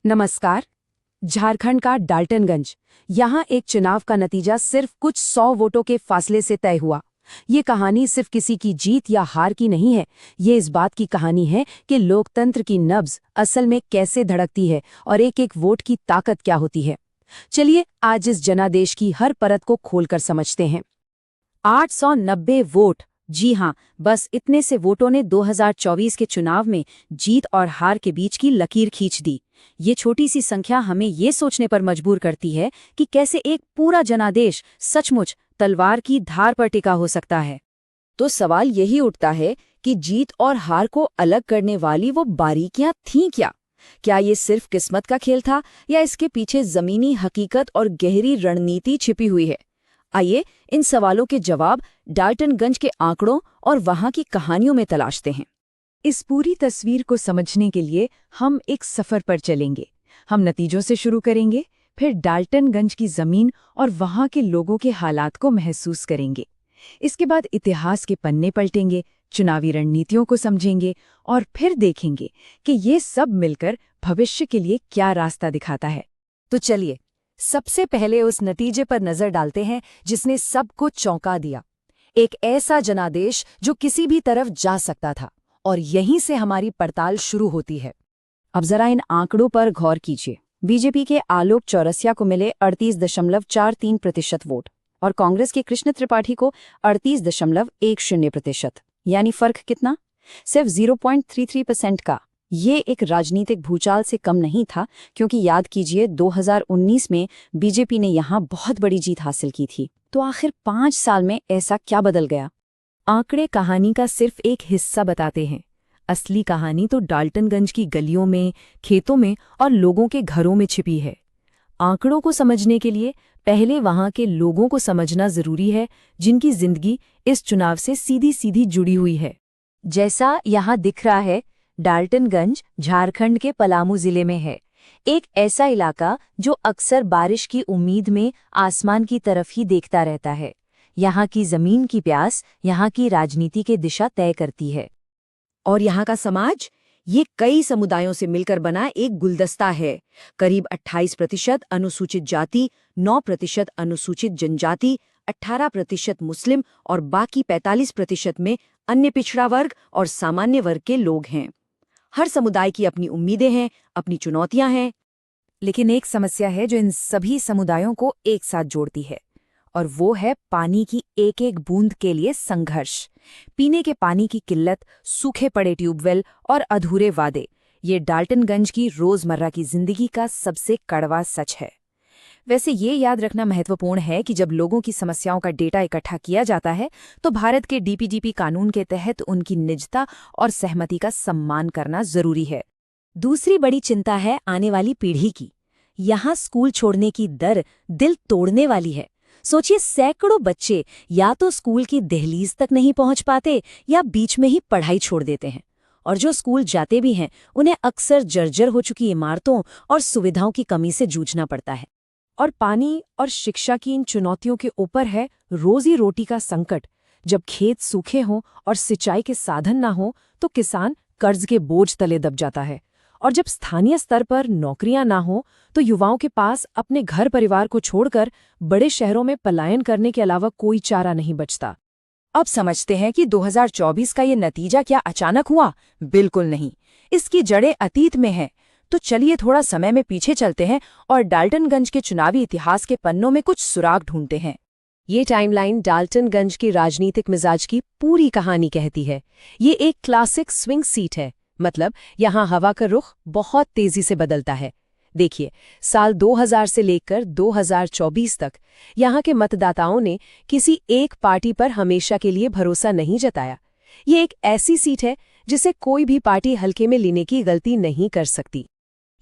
नमस्कार। झारखंड का डाल्टनगंज, यहाँ एक चुनाव का नतीजा सिर्फ कुछ 100 वोटों के फासले से तय हुआ। ये कहानी सिर्फ किसी की जीत या हार की नहीं है, ये इस बात की कहानी है कि लोकतंत्र की नब्ज असल में कैसे धड़कती है और एक एक वोट की ताकत क्या होती है। चलिए आज इस जनादेश की हर परत को खोलकर समझते हैं। 890 वोट, जी हाँ, बस इतने से वोटों ने 2024 के चुनाव में जीत और हार के बीच की लकीर खींच दी। ये छोटी सी संख्या हमें ये सोचने पर मजबूर करती है कि कैसे एक पूरा जनादेश सचमुच तलवार की धार पर टिका हो सकता है। तो सवाल यही उठता है कि जीत और हार को अलग करने वाली वो बारीकियां थीं क्या? क्या ये सिर्फ किस्मत का खेल था या इसके पीछे जमीनी हकीकत और गहरी रणनीति छिपी हुई है? आइए इन सवालों के जवाब डाल्टनगंज के आंकड़ों और वहां की कहानियों में तलाशते हैं। इस पूरी तस्वीर को समझने के लिए हम एक सफर पर चलेंगे। हम नतीजों से शुरू करेंगे, फिर डाल्टनगंज की जमीन और वहां के लोगों के हालात को महसूस करेंगे। इसके बाद इतिहास के पन्ने पलटेंगे, चुनावी रणनीतियों को समझेंगे और फिर देखेंगे कि ये सब मिलकर भविष्य के लिए क्या रास्ता दिखाता है। तो चलिए सबसे पहले उस नतीजे पर नजर डालते हैं जिसने सबको चौंका दिया। एक ऐसा जनादेश जो किसी भी तरफ जा सकता था, और यहीं से हमारी पड़ताल शुरू होती है। अब जरा इन आंकड़ों पर गौर कीजिए। बीजेपी के आलोक चौरसिया को मिले 38.43% वोट और कांग्रेस के कृष्ण त्रिपाठी को 38.10%। यानी फर्क कितना? सिर्फ 0.33% का। ये एक राजनीतिक भूचाल से कम नहीं था, क्योंकि याद कीजिए 2019 में बीजेपी ने यहां बहुत बड़ी जीत हासिल की थी। तो आखिर 5 साल में ऐसा क्या बदल गया? आंकड़े कहानी का सिर्फ एक हिस्सा बताते हैं। असली कहानी तो डाल्टनगंज की गलियों में, खेतों में और लोगों के घरों में छिपी है। आंकड़ों को समझने के लिए पहले वहां के लोगों को समझना जरूरी है, जिनकी जिंदगी इस चुनाव से सीधी सीधी जुड़ी हुई है। जैसा यहाँ दिख रहा है, डाल्टनगंज झारखंड के पलामू जिले में है। एक ऐसा इलाका जो अक्सर बारिश की उम्मीद में आसमान की तरफ ही देखता रहता है। यहाँ की जमीन की प्यास यहाँ की राजनीति की दिशा तय करती है। और यहाँ का समाज, ये कई समुदायों से मिलकर बना एक गुलदस्ता है। करीब 28% अनुसूचित जाति, 9% अनुसूचित जनजाति, 18% मुस्लिम और बाकी 45% में अन्य पिछड़ा वर्ग और सामान्य वर्ग के लोग हैं। हर समुदाय की अपनी उम्मीदें हैं, अपनी चुनौतियां हैं। लेकिन एक समस्या है जो इन सभी समुदायों को एक साथ जोड़ती है, और वो है पानी की एक एक बूंद के लिए संघर्ष। पीने के पानी की किल्लत, सूखे पड़े ट्यूबवेल और अधूरे वादे, ये डाल्टनगंज की रोजमर्रा की जिंदगी का सबसे कड़वा सच है। वैसे ये याद रखना महत्वपूर्ण है कि जब लोगों की समस्याओं का डेटा इकट्ठा किया जाता है तो भारत के डीपीजीपी कानून के तहत उनकी निजता और सहमति का सम्मान करना जरूरी है। दूसरी बड़ी चिंता है आने वाली पीढ़ी की। यहाँ स्कूल छोड़ने की दर दिल तोड़ने वाली है। सोचिए, सैकड़ों बच्चे या तो स्कूल की दहलीज तक नहीं पहुंच पाते या बीच में ही पढ़ाई छोड़ देते हैं, और जो स्कूल जाते भी हैं उन्हें अक्सर जर्जर हो चुकी इमारतों और सुविधाओं की कमी से जूझना पड़ता है। और पानी और शिक्षा की इन चुनौतियों के ऊपर है रोजी रोटी का संकट। जब खेत सूखे हों और सिंचाई के साधन ना हो तो किसान कर्ज के बोझ तले दब जाता है, और जब स्थानीय स्तर पर नौकरियां ना हो तो युवाओं के पास अपने घर परिवार को छोड़कर बड़े शहरों में पलायन करने के अलावा कोई चारा नहीं बचता। अब समझते हैं कि 2024 का ये नतीजा क्या अचानक हुआ? बिल्कुल नहीं, इसकी जड़ें अतीत में हैं। तो चलिए थोड़ा समय में पीछे चलते हैं और डाल्टनगंज के चुनावी इतिहास के पन्नों में कुछ सुराग ढूंढते हैं। ये टाइमलाइन डाल्टनगंज की राजनीतिक मिजाज की पूरी कहानी कहती है। ये एक क्लासिक स्विंग सीट है, मतलब यहाँ हवा का रुख बहुत तेजी से बदलता है। देखिए, साल 2000 से लेकर 2024 तक यहाँ के मतदाताओं ने किसी एक पार्टी पर हमेशा के लिए भरोसा नहीं जताया। ये एक ऐसी सीट है जिसे कोई भी पार्टी हल्के में लेने की गलती नहीं कर सकती।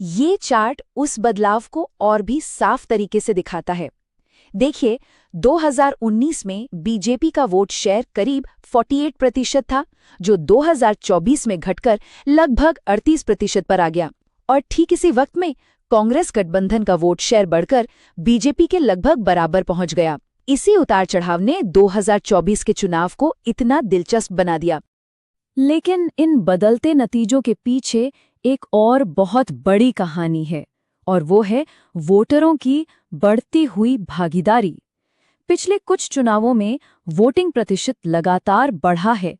ये चार्ट उस बदलाव को और भी साफ तरीके से दिखाता है। देखिए, 2019 में बीजेपी का वोट शेयर करीब 48% था, जो 2024 में घटकर लगभग 38% पर आ गया। और ठीक इसी वक्त में कांग्रेस गठबंधन का वोट शेयर बढ़कर बीजेपी के लगभग बराबर पहुंच गया। इसी उतार चढ़ाव ने 2024 के चुनाव को इतना दिलचस्प बना दिया। लेकिन इन बदलते नतीजों के पीछे एक और बहुत बड़ी कहानी है, और वो है वोटरों की बढ़ती हुई भागीदारी। पिछले कुछ चुनावों में वोटिंग प्रतिशत लगातार बढ़ा है।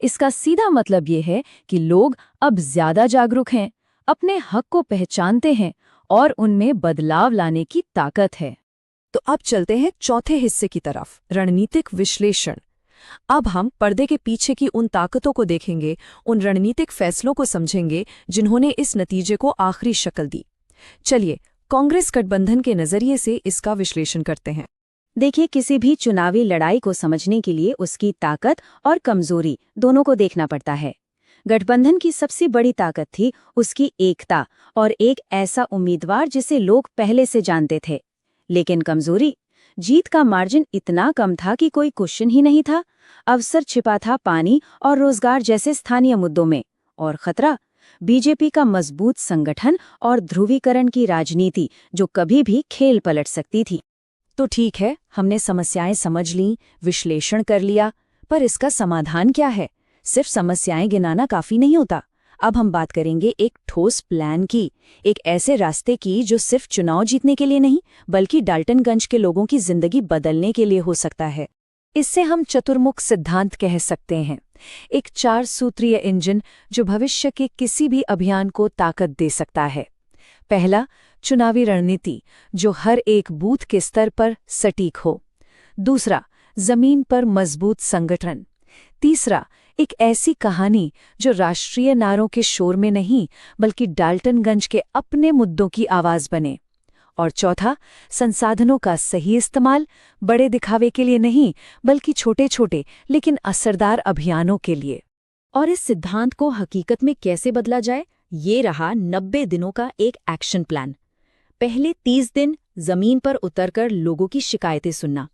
इसका सीधा मतलब ये है कि लोग अब ज्यादा जागरूक हैं, अपने हक को पहचानते हैं और उनमें बदलाव लाने की ताकत है। तो अब चलते हैं चौथे हिस्से की तरफ, रणनीतिक विश्लेषण। अब हम पर्दे के पीछे की उन ताकतों को देखेंगे, उन रणनीतिक फैसलों को समझेंगे जिन्होंने इस नतीजे को आखिरी शक्ल दी। चलिए कांग्रेस गठबंधन के नजरिए से इसका विश्लेषण करते हैं। देखिए, किसी भी चुनावी लड़ाई को समझने के लिए उसकी ताकत और कमजोरी दोनों को देखना पड़ता है। गठबंधन की सबसे बड़ी ताकत थी उसकी एकता और एक ऐसा उम्मीदवार जिसे लोग पहले से जानते थे। लेकिन कमजोरी, जीत का मार्जिन इतना कम था कि कोई क्वेश्चन ही नहीं था। अवसर छिपा था पानी और रोजगार जैसे स्थानीय मुद्दों में। और खतरा, बीजेपी का मजबूत संगठन और ध्रुवीकरण की राजनीति जो कभी भी खेल पलट सकती थी। तो ठीक है, हमने समस्याएं समझ लीं, विश्लेषण कर लिया, पर इसका समाधान क्या है? सिर्फ समस्याएं गिनाना काफी नहीं होता। अब हम बात करेंगे एक ठोस प्लान की, एक ऐसे रास्ते की जो सिर्फ चुनाव जीतने के लिए नहीं, बल्कि डाल्टनगंज के लोगों की जिंदगी बदलने के लिए हो सकता है। इससे हम चतुर्मुख सिद्धांत कह सकते हैं, एक 4 सूत्रीय इंजन जो भविष्य के किसी भी अभियान को ताकत दे सकता है। पहला, चुनावी रणनीति जो हर एक बूथ के स्तर पर सटीक हो। दूसरा, जमीन पर मजबूत संगठन। तीसरा, एक ऐसी कहानी जो राष्ट्रीय नारों के शोर में नहीं, बल्कि डाल्टनगंज के अपने मुद्दों की आवाज बने। और चौथा, संसाधनों का सही इस्तेमाल, बड़े दिखावे के लिए नहीं, बल्कि छोटे छोटे लेकिन असरदार अभियानों के लिए। और इस सिद्धांत को हकीकत में कैसे बदला जाए? ये रहा 90 दिनों का एक एक्शन प्लान। पहले 30 दिन जमीन पर उतरकर लोगों की शिकायतें सुनना।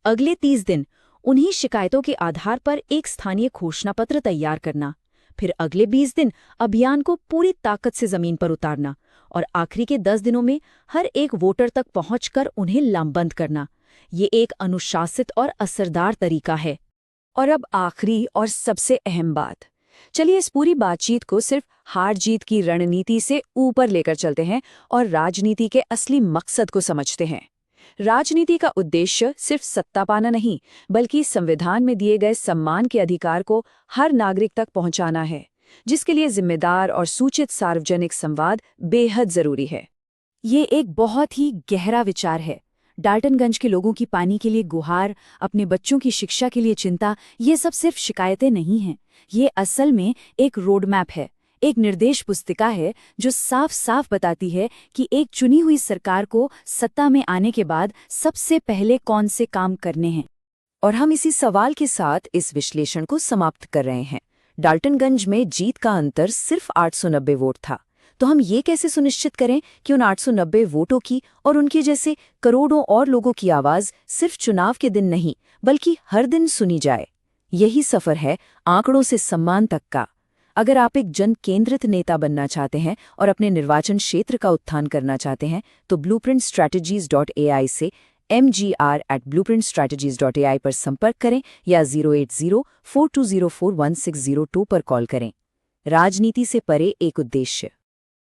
अगले 30 दिन उन्हीं शिकायतों के आधार पर एक स्थानीय घोषणा पत्र तैयार करना। फिर अगले 20 दिन अभियान को पूरी ताकत से जमीन पर उतारना। और आखिरी के 10 दिनों में हर एक वोटर तक पहुंचकर उन्हें लामबंद करना। ये एक अनुशासित और असरदार तरीका है। और अब आखिरी और सबसे अहम बात, चलिए इस पूरी बातचीत को सिर्फ हार जीत की रणनीति से ऊपर लेकर चलते हैं और राजनीति के असली मकसद को समझते हैं। राजनीति का उद्देश्य सिर्फ सत्ता पाना नहीं, बल्कि संविधान में दिए गए सम्मान के अधिकार को हर नागरिक तक पहुंचाना है, जिसके लिए जिम्मेदार और सूचित सार्वजनिक संवाद बेहद जरूरी है। ये एक बहुत ही गहरा विचार है। डाल्टनगंज के लोगों की पानी के लिए गुहार, अपने बच्चों की शिक्षा के लिए चिंता, ये सब सिर्फ शिकायतें नहीं हैं। ये असल में एक रोड मैप है, एक निर्देश पुस्तिका है जो साफ साफ बताती है कि एक चुनी हुई सरकार को सत्ता में आने के बाद सबसे पहले कौन से काम करने हैं। और हम इसी सवाल के साथ इस विश्लेषण को समाप्त कर रहे हैं। डाल्टनगंज में जीत का अंतर सिर्फ 890 वोट था। तो हम ये कैसे सुनिश्चित करें कि उन 890 वोटों की और उनके जैसे करोड़ों और लोगों की आवाज सिर्फ चुनाव के दिन नहीं, बल्कि हर दिन सुनी जाए? यही सफर है आंकड़ों से सम्मान तक का। अगर आप एक जन केंद्रित नेता बनना चाहते हैं और अपने निर्वाचन क्षेत्र का उत्थान करना चाहते हैं, तो blueprintstrategies.ai से mgr@blueprintstrategies.ai पर संपर्क करें या 08042041602 पर कॉल करें। राजनीति से परे एक उद्देश्य।